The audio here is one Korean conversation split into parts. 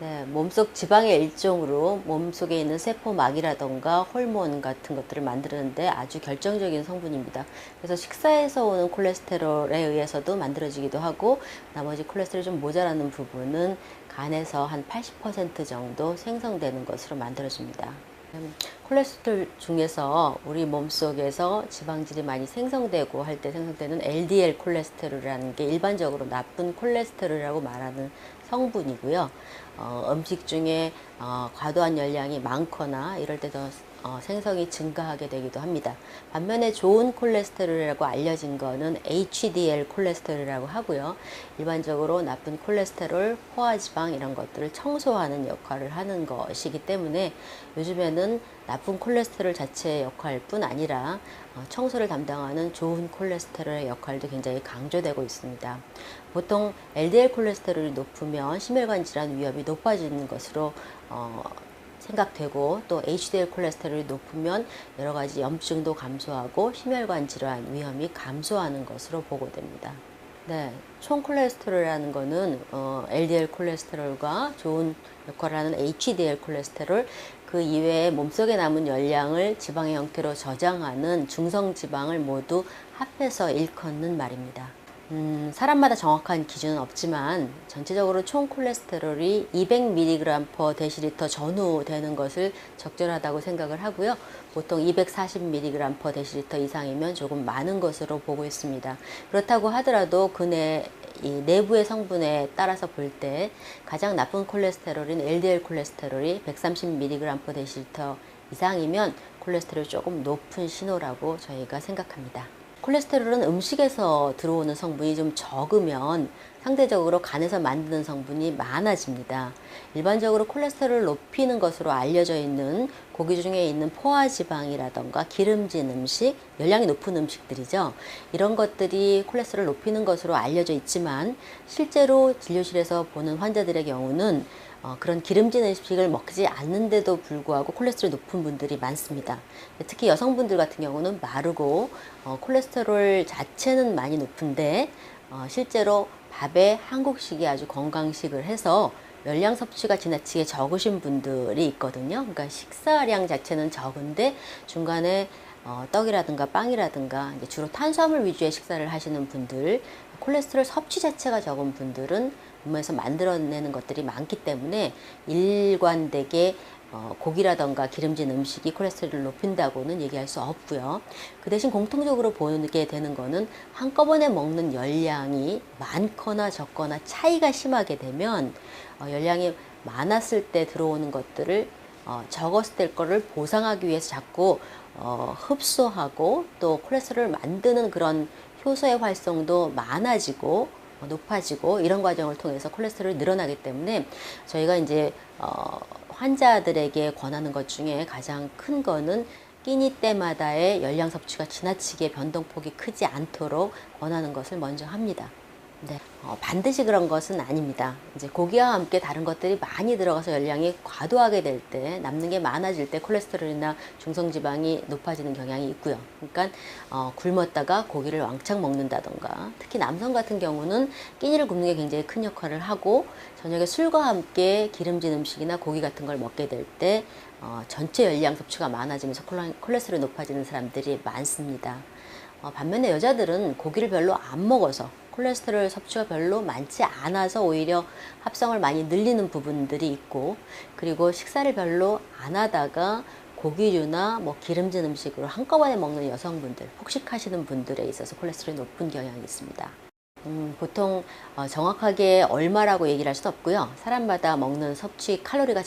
네, 몸속 지방의 일종으로 몸속에 있는 세포막이라던가 호르몬 같은 것들을 만드는데 아주 결정적인 성분입니다. 그래서 식사에서 오는 콜레스테롤에 의해서도 만들어지기도 하고, 나머지 콜레스테롤이 좀 모자라는 부분은 간에서 한 80% 정도 생성되는 것으로 만들어집니다. 콜레스테롤 중에서 우리 몸속에서 지방질이 많이 생성되고 할 때 생성되는 LDL 콜레스테롤이라는 게 일반적으로 나쁜 콜레스테롤이라고 말하는 성분이고요. 음식 중에 과도한 열량이 많거나 이럴 때 더 생성이 증가하게 되기도 합니다. 반면에 좋은 콜레스테롤이라고 알려진 거는 HDL 콜레스테롤이라고 하고요. 일반적으로 나쁜 콜레스테롤, 포화지방 이런 것들을 청소하는 역할을 하는 것이기 때문에 요즘에는 나쁜 콜레스테롤 자체의 역할뿐 아니라 청소를 담당하는 좋은 콜레스테롤의 역할도 굉장히 강조되고 있습니다. 보통 LDL 콜레스테롤이 높으면 심혈관 질환 위험이 높아지는 것으로 생각되고, 또 HDL 콜레스테롤이 높으면 여러 가지 염증도 감소하고 심혈관 질환 위험이 감소하는 것으로 보고됩니다. 네, 총 콜레스테롤이라는 거는 LDL 콜레스테롤과 좋은 역할을 하는 HDL 콜레스테롤, 그 이외에 몸속에 남은 열량을 지방의 형태로 저장하는 중성 지방을 모두 합해서 일컫는 말입니다. 사람마다 정확한 기준은 없지만 전체적으로 총 콜레스테롤이 200mg/dL 전후 되는 것을 적절하다고 생각을 하고요. 보통 240mg/dL 이상이면 조금 많은 것으로 보고 있습니다. 그렇다고 하더라도 이 내부의 성분에 따라서 볼 때 가장 나쁜 콜레스테롤인 LDL 콜레스테롤이 130mg/dL 이상이면 콜레스테롤이 조금 높은 신호라고 저희가 생각합니다. 콜레스테롤은 음식에서 들어오는 성분이 좀 적으면 상대적으로 간에서 만드는 성분이 많아집니다. 일반적으로 콜레스테롤을 높이는 것으로 알려져 있는 고기 중에 있는 포화지방이라던가 기름진 음식, 열량이 높은 음식들이죠. 이런 것들이 콜레스테롤을 높이는 것으로 알려져 있지만 실제로 진료실에서 보는 환자들의 경우는 그런 기름진 음식을 먹지 않는데도 불구하고 콜레스테롤이 높은 분들이 많습니다. 특히 여성분들 같은 경우는 마르고 콜레스테롤 자체는 많이 높은데 실제로 밥에 한국식이 아주 건강식을 해서 열량 섭취가 지나치게 적으신 분들이 있거든요. 그러니까 식사량 자체는 적은데 중간에 떡이라든가 빵이라든가 이제 주로 탄수화물 위주의 식사를 하시는 분들, 콜레스테롤 섭취 자체가 적은 분들은 몸에서 만들어내는 것들이 많기 때문에 일관되게 고기라던가 기름진 음식이 콜레스테롤을 높인다고는 얘기할 수 없고요. 그 대신 공통적으로 보게 되는 거는 한꺼번에 먹는 열량이 많거나 적거나 차이가 심하게 되면 열량이 많았을 때 들어오는 것들을 적었을 때 거를 보상하기 위해서 자꾸 흡수하고 또 콜레스테롤을 만드는 그런 효소의 활성도 많아지고 높아지고 이런 과정을 통해서 콜레스테롤이 늘어나기 때문에 저희가 이제 환자들에게 권하는 것 중에 가장 큰 거는 끼니 때마다의 열량 섭취가 지나치게 변동폭이 크지 않도록 권하는 것을 먼저 합니다. 네, 반드시 그런 것은 아닙니다. 이제 고기와 함께 다른 것들이 많이 들어가서 열량이 과도하게 될 때, 남는 게 많아질 때 콜레스테롤이나 중성지방이 높아지는 경향이 있고요. 그러니까 굶었다가 고기를 왕창 먹는다던가, 특히 남성 같은 경우는 끼니를 굶는 게 굉장히 큰 역할을 하고 저녁에 술과 함께 기름진 음식이나 고기 같은 걸 먹게 될 때 전체 열량 섭취가 많아지면서 콜레스테롤이 높아지는 사람들이 많습니다. 반면에 여자들은 고기를 별로 안 먹어서 콜레스테롤 섭취가 별로 많지 않아서 오히려 합성을 많이 늘리는 부분들이 있고, 그리고 식사를 별로 안 하다가 고기류나 뭐 기름진 음식으로 한꺼번에 먹는 여성분들, 폭식하시는 분들에 있어서 콜레스테롤이 높은 경향이 있습니다. 보통 정확하게 얼마라고 얘기를 할 수는 없고요. 사람마다 먹는 섭취 칼로리가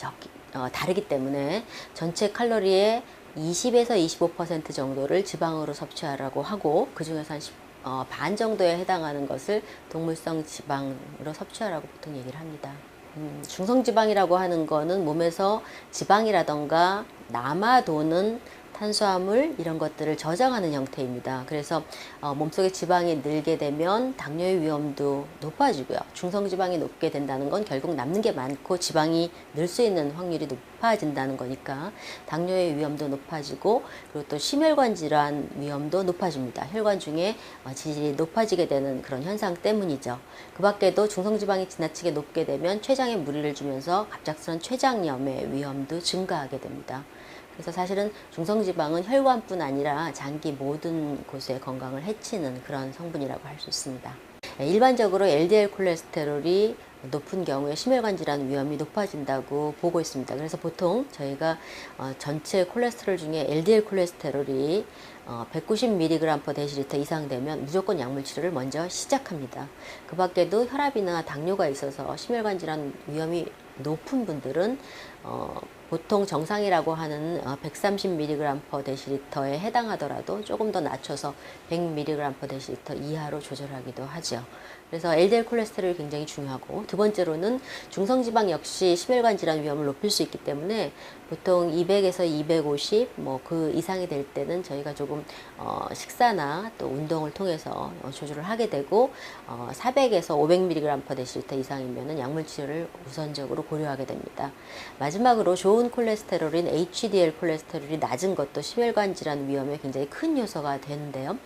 다르기 때문에 전체 칼로리의 20에서 25% 정도를 지방으로 섭취하라고 하고, 그 중에서 반 정도에 해당하는 것을 동물성 지방으로 섭취하라고 보통 얘기를 합니다. 중성지방이라고 하는 거는 몸에서 지방이라던가 남아도는 탄수화물 이런 것들을 저장하는 형태입니다. 그래서 몸속에 지방이 늘게 되면 당뇨의 위험도 높아지고요. 중성지방이 높게 된다는 건 결국 남는 게 많고 지방이 늘 수 있는 확률이 높아진다는 거니까 당뇨의 위험도 높아지고, 그리고 또 심혈관 질환 위험도 높아집니다. 혈관 중에 지질이 높아지게 되는 그런 현상 때문이죠. 그 밖에도 중성지방이 지나치게 높게 되면 췌장에 무리를 주면서 갑작스런 췌장염의 위험도 증가하게 됩니다. 그래서 사실은 중성지방은 혈관뿐 아니라 장기 모든 곳의 건강을 해치는 그런 성분이라고 할 수 있습니다. 일반적으로 LDL 콜레스테롤이 높은 경우에 심혈관 질환 위험이 높아진다고 보고 있습니다. 그래서 보통 저희가 전체 콜레스테롤 중에 LDL 콜레스테롤이 190mg/dL 이상 되면 무조건 약물 치료를 먼저 시작합니다. 그 밖에도 혈압이나 당뇨가 있어서 심혈관 질환 위험이 높은 분들은 보통 정상이라고 하는 130mg/dL에 해당하더라도 조금 더 낮춰서 100mg/dL 이하로 조절하기도 하죠. 그래서 LDL 콜레스테롤이 굉장히 중요하고, 두 번째로는 중성지방 역시 심혈관 질환 위험을 높일 수 있기 때문에 보통 200에서 250 그 이상이 될 때는 저희가 조금 식사나 또 운동을 통해서 조절을 하게 되고, 400에서 500mg/dL 이상이면 약물 치료를 우선적으로 고려하게 됩니다. 마지막으로 좋은 콜레스테롤인 HDL 콜레스테롤이 낮은 것도 심혈관 질환 위험에 굉장히 큰 요소가 되는데요.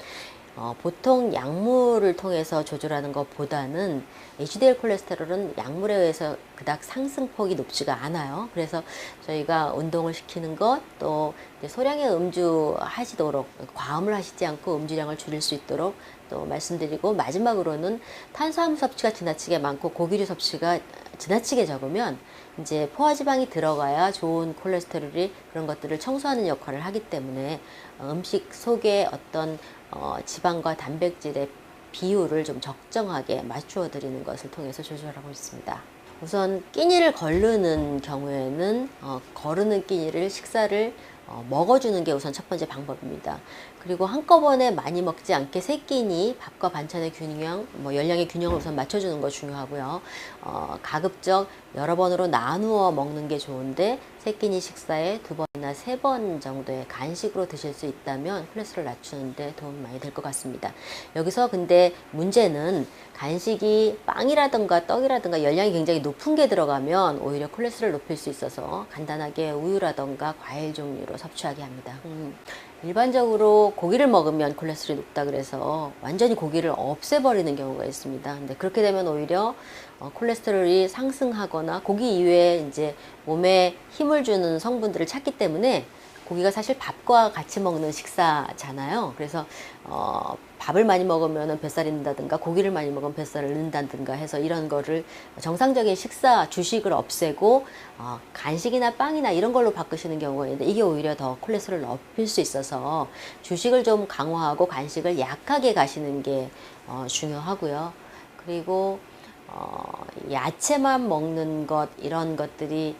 보통 약물을 통해서 조절하는 것보다는 HDL 콜레스테롤은 약물에 의해서 그닥 상승폭이 높지가 않아요. 그래서 저희가 운동을 시키는 것, 또 소량의 음주 하시도록, 과음을 하시지 않고 음주량을 줄일 수 있도록 또 말씀드리고, 마지막으로는 탄수화물 섭취가 지나치게 많고 고기류 섭취가 지나치게 적으면 이제 포화지방이 들어가야 좋은 콜레스테롤이 그런 것들을 청소하는 역할을 하기 때문에 음식 속에 어떤 지방과 단백질의 비율을 좀 적정하게 맞추어 드리는 것을 통해서 조절하고 있습니다. 우선 끼니를 거르는 경우에는 거르는 끼니를 식사를 먹어주는 게 우선 첫 번째 방법입니다. 그리고 한꺼번에 많이 먹지 않게 세 끼니 밥과 반찬의 균형, 열량의 균형을 우선 맞춰주는 거 중요하고요. 가급적 여러 번으로 나누어 먹는 게 좋은데, 세 끼니 식사에 2번이나 3번 정도의 간식으로 드실 수 있다면 콜레스테롤 낮추는데 도움이 많이 될 것 같습니다. 여기서 근데 문제는 간식이 빵이라든가 떡이라든가 열량이 굉장히 높은 게 들어가면 오히려 콜레스테롤을 높일 수 있어서 간단하게 우유라든가 과일 종류로 섭취하게 합니다. 일반적으로 고기를 먹으면 콜레스테롤이 높다 그래서 완전히 고기를 없애버리는 경우가 있습니다. 근데 그렇게 되면 오히려 콜레스테롤이 상승하거나, 고기 이외에 이제 몸에 힘을 주는 성분들을 찾기 때문에, 고기가 사실 밥과 같이 먹는 식사잖아요. 그래서 밥을 많이 먹으면 뱃살이 는다든가, 고기를 많이 먹으면 뱃살을 는다든가 해서 이런 거를 정상적인 식사 주식을 없애고 간식이나 빵이나 이런 걸로 바꾸시는 경우가 있는데, 이게 오히려 더 콜레스테롤을 높일 수 있어서 주식을 좀 강화하고 간식을 약하게 가시는 게 중요하고요. 그리고 야채만 먹는 것, 이런 것들이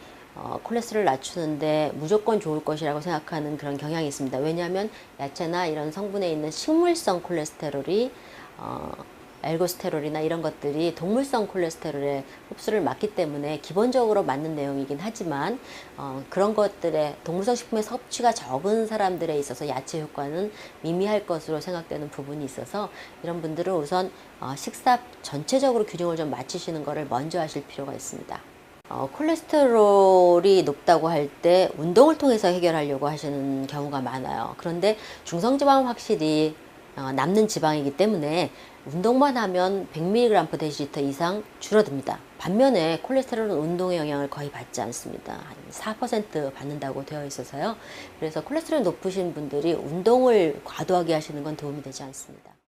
콜레스테롤 낮추는데 무조건 좋을 것이라고 생각하는 그런 경향이 있습니다. 왜냐하면 야채나 이런 성분에 있는 식물성 콜레스테롤이 엘고스테롤이나 이런 것들이 동물성 콜레스테롤의 흡수를 막기 때문에 기본적으로 맞는 내용이긴 하지만, 그런 것들의 동물성 식품의 섭취가 적은 사람들에 있어서 야채 효과는 미미할 것으로 생각되는 부분이 있어서, 이런 분들은 우선 식사 전체적으로 균형을 좀 맞추시는 것을 먼저 하실 필요가 있습니다. 콜레스테롤이 높다고 할 때 운동을 통해서 해결하려고 하시는 경우가 많아요. 그런데 중성지방은 확실히 남는 지방이기 때문에 운동만 하면 100mg/dL 이상 줄어듭니다. 반면에 콜레스테롤은 운동의 영향을 거의 받지 않습니다. 한 4% 받는다고 되어 있어서요. 그래서 콜레스테롤 높으신 분들이 운동을 과도하게 하시는 건 도움이 되지 않습니다.